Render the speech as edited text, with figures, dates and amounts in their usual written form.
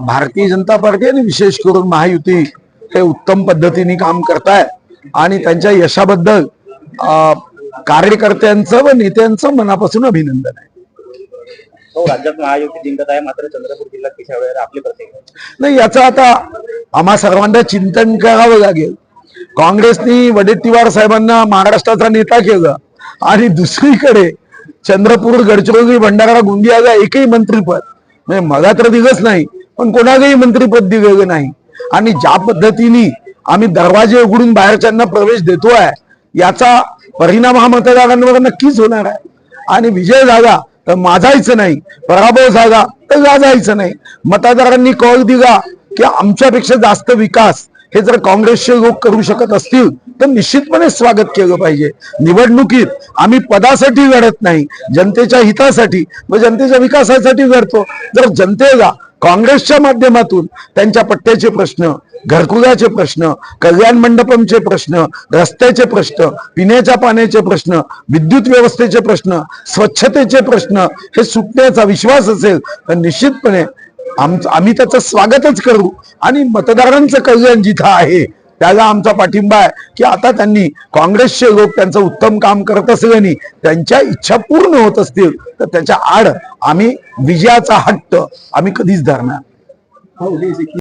Bharatiya Janata party आणि विशेष करून महायुती हे उत्तम पद्धतीने काम करताय आणि त्यांच्या यशाबद्दल कार्यकर्त्यांचं व नेत्यांचं मनापासून अभिनंदन आहे. राज्यात महायुती जिंकत आहे, मात्र चंद्रपूर जिल्ह्यात पिछाड आहे, आपली प्रतिक्रिया नाही. याचं आता आम्हा सर्वांना चिंतन करावं लागेल. काँग्रेसनी वडेट्टीवार साहेबांना महाराष्ट्राचा नेता केलं आणि दुसरीकडे चंद्रपूर, गडचिरोली, भंडारा, गोंदियाला एकही मंत्रीपद म्हणजे मला तर दिलंच नाही, पण कोणालाही मंत्रीपद दिलेलं नाही. आणि ज्या पद्धतीने आम्ही दरवाजे उघडून बाहेरच्यांना प्रवेश देतोय याचा परिणाम हा मतदारांवर नक्कीच होणार आहे. आणि विजय झाला तर माजायचं नाही, पराभव झाला तर गाजायचं नाही. मतदारांनी कौल दिला की आमच्यापेक्षा जास्त विकास हे जर काँग्रेसचे लोक करू शकत असतील तर निश्चितपणे स्वागत केलं पाहिजे. निवडणुकीत आम्ही पदासाठी लढत नाही, जनतेच्या हितासाठी व जनतेच्या विकासासाठी लढतो. जर जनतेला काँग्रेसच्या माध्यमातून त्यांच्या पट्ट्याचे प्रश्न, घरकुलाचे प्रश्न, कल्याण मंडपमचे प्रश्न, रस्त्याचे प्रश्न, पिण्याच्या पाण्याचे प्रश्न, विद्युत व्यवस्थेचे प्रश्न, स्वच्छतेचे प्रश्न हे सुटण्याचा विश्वास असेल तर निश्चितपणे आम्ही त्याचं स्वागतच करू. आणि मतदारांचं कल्याण जिथं आहे त्याला आमचा पाठिंबा आहे की आता त्यांनी काँग्रेसचे लोक त्यांचं उत्तम काम करत असल्याने त्यांच्या इच्छा पूर्ण होत असतील तर त्याच्या आड आम्ही विजयाचा हट्ट आम्ही कधीच धरणार.